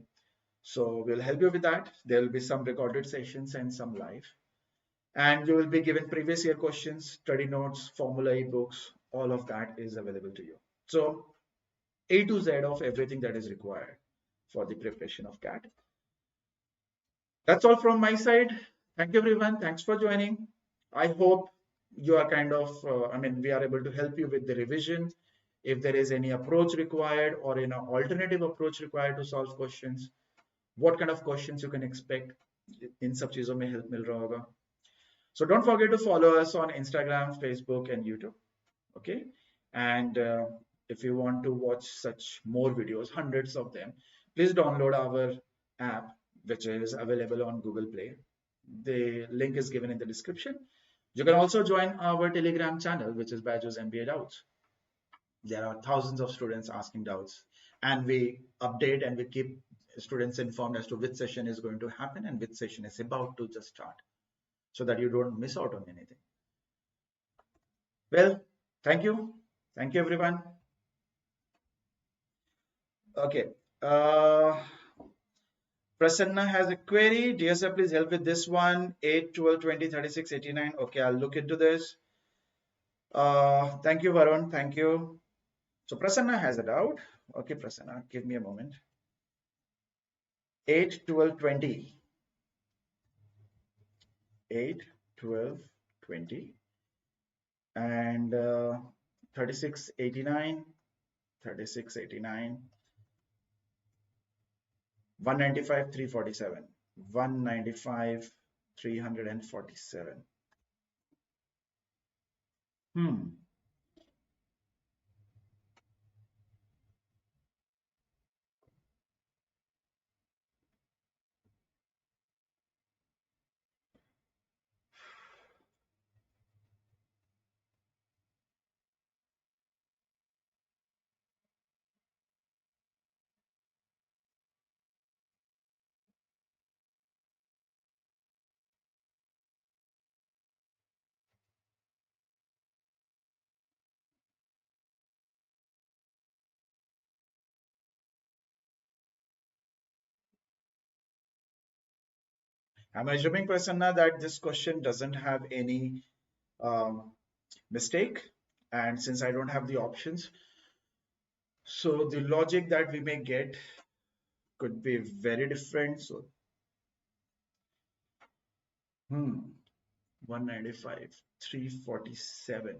So we'll help you with that. There will be some recorded sessions and some live. And you will be given previous year questions, study notes, formula e-books, all of that is available to you. So A to Z of everything that is required for the preparation of CAT. That's all from my side. Thank you, everyone. Thanks for joining. I hope you are kind of, we are able to help you with the revision. If there is any approach required or an alternative approach required to solve questions, what kind of questions you can expect, in सब चीजों में help मिल रहा होगा. So don't forget to follow us on Instagram, Facebook, and YouTube. Okay. And if you want to watch such more videos, hundreds of them, please download our app, which is available on Google Play. The link is given in the description. You can also join our Telegram channel, which is BYJU'S MBA Doubts. There are thousands of students asking doubts, and we update and we keep students informed as to which session is going to happen and which session is about to just start, so that you don't miss out on anything. Well, thank you. Thank you, everyone. Okay. Prasanna has a query. Dear sir, please help with this one. 8, 12, 20, 36, 89. Okay, I'll look into this. Thank you, Varun. Thank you. So Prasanna has a doubt. Okay, Prasanna, give me a moment. 8, 12, 20. 8, 12, 20. And 36, 89. 3689, 195, 347, 195, 347. I'm assuming, Prasanna, that this question doesn't have any um, mistake. And since I don't have the options, so the logic that we may get could be very different. So, 195, 347.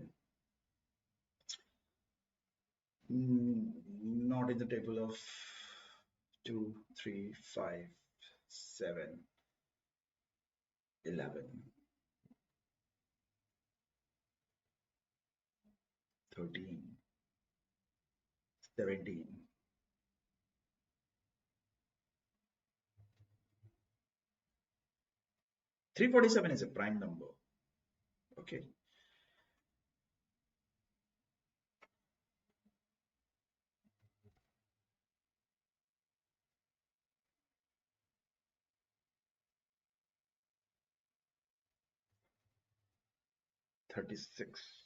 Not in the table of 2, 3, 5, 7, 11, 13, 17. 347 is a prime number. Okay. $36.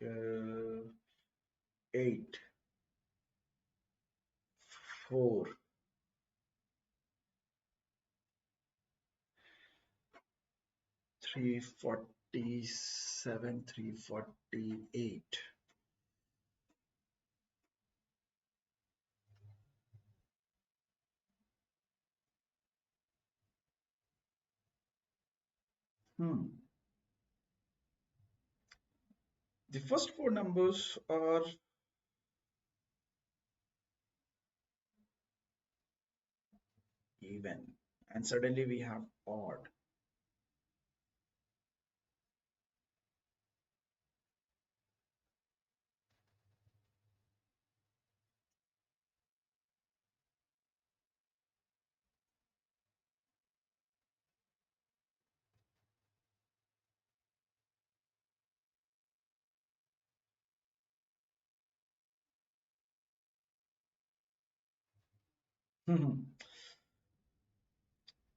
Uh, 8, 4, 347, 348. The first four numbers are even, and suddenly we have odd.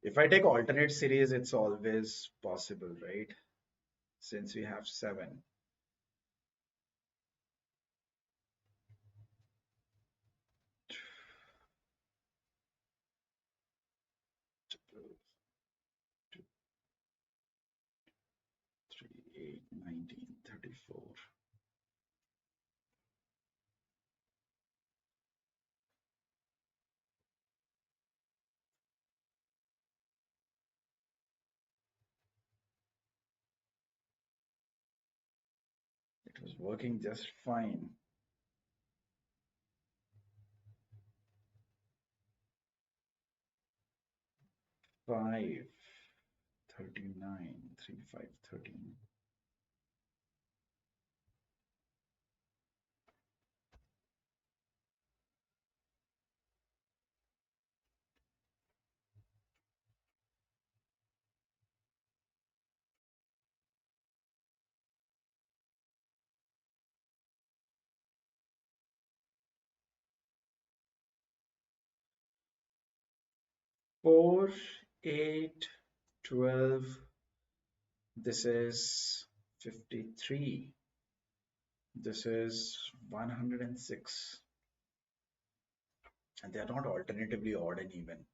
If I take alternate series, it's always possible, right? Since we have 7. Three, 8, 19, 34. It was working just fine. 5, 39, 3, 5, 13. Four, 8, 12. This is 53. This is 106. And they are not alternatively odd and even.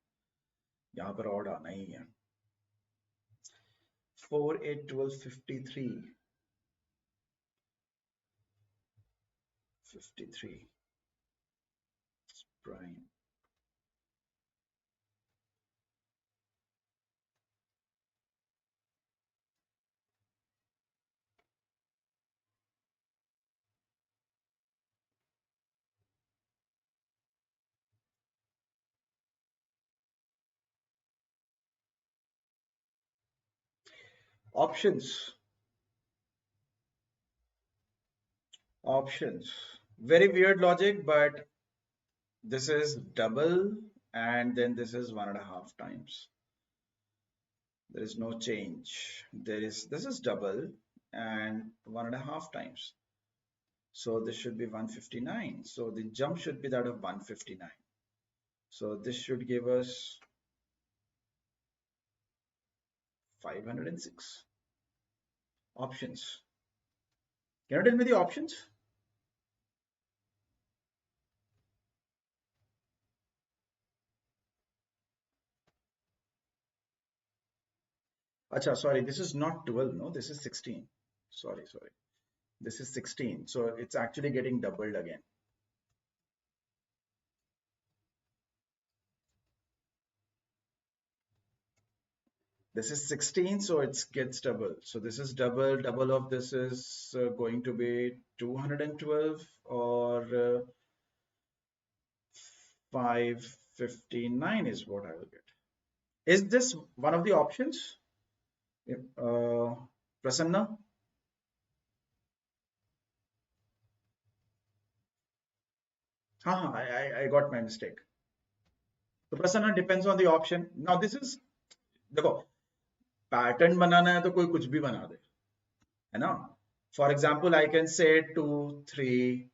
यहाँ पर odd आना ही है. 4, 8, 12, 53. 53. It's prime. Options. Options. Very weird logic, but this is double and then this is 1.5 times. There is no change. This is double and 1.5 times. So this should be 159. So the jump should be that of 159. So this should give us 506. Options. Can you tell me the options? Acha, sorry, this is not 12, no, this is 16. Sorry. This is 16. So it's actually getting doubled again. This is 16, so it gets double. So this is double. Double of this is going to be 212 or 559 is what I will get. Is this one of the options? Prasanna? I got my mistake. So Prasanna depends on the option. Now this is, देखो, pattern बनाना है तो कोई कुछ भी बना दे, है ना? For example, I can say 2, 3,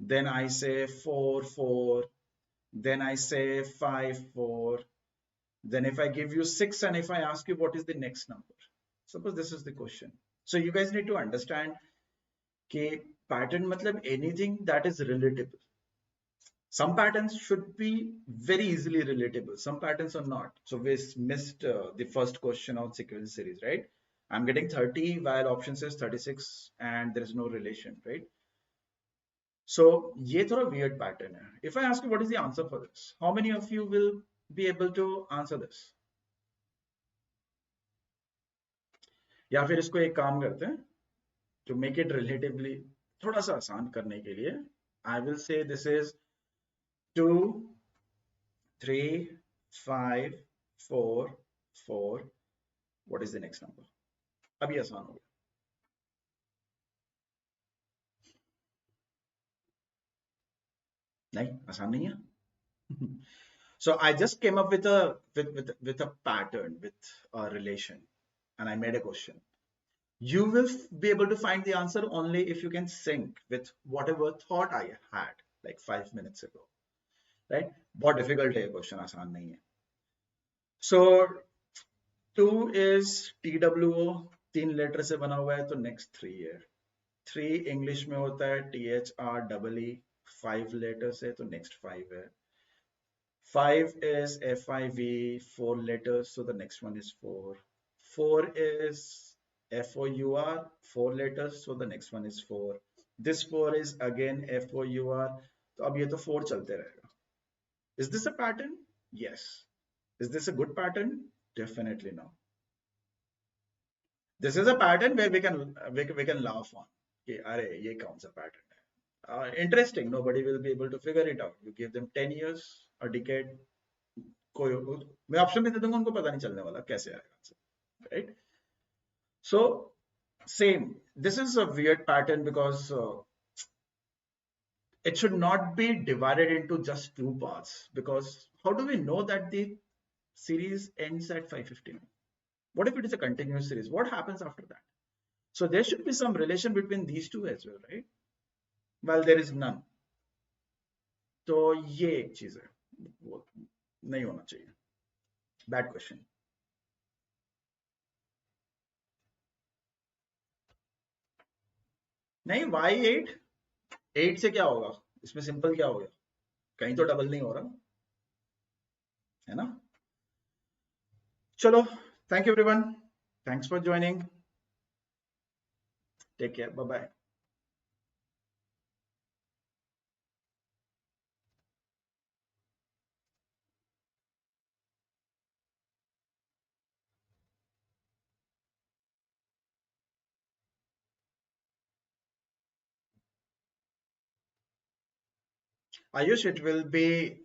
then I say 4, 4, then I say 5, 4. Then if I give you 6 and if I ask you what is the next number, suppose this is the question. So you guys need to understand कि pattern मतलब anything that is relatable. Some patterns should be very easily relatable. Some patterns are not. So we missed the first question of sequence series, right? I'm getting 30 while option says 36 and there is no relation, right? So ये थोड़ा weird pattern है. If I ask you what is the answer for this, how many of you will be able to answer this? या फिर इसको एक काम करते हैं, to make it relatively थोड़ा सा आसान करने के लिए, I will say this is 2, 3, 5, 4, 4. What is the next number? अभी आसान हो गया. नहीं, आसान नहीं है. So I just came up with a pattern, with a relation, and I made a question. You will be able to find the answer only if you can sync with whatever thought I had like 5 minutes ago, right? बहुत difficult है ये question, आसान नहीं है. So 2 is TWO, 3 letter से बना हुआ है तो next 3 है. 3 इंग्लिश में होता है THREE, 5 लेटर्स है तो next 5 है. 5 is FIV, 4 letters, so the next one is 4. 4 is FOUR, 4 letters, so the next one is 4. This 4 is again FOUR, तो अब ये तो 4 चलते रहेगा. Is this a pattern? Yes. Is this a good pattern? Definitely no. This is a pattern where we can laugh on. कि अरे ये कौन सा pattern है? Interesting. Nobody will be able to figure it out. You give them 10 years, a decade. कोई मैं option भी दे दूंगा, उनको पता नहीं चलने वाला कैसे आएगा, right? So same. This is a weird pattern because it should not be divided into just 2 parts. Because how do we know that the series ends at 559? What if it is a continuous series? What happens after that? So there should be some relation between these two as well, right? Well, there is none. तो ये एक चीज है, वो नहीं होना चाहिए. Bad question. नहीं, why 8? 8 से क्या होगा? इसमें सिंपल क्या हो गया? कहीं तो डबल नहीं हो रहा, है ना? चलो, thank you everyone. Thanks for joining. Take care. Bye bye. Ayush, it will be,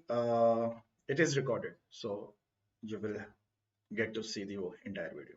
it is recorded, so you will get to see the entire video.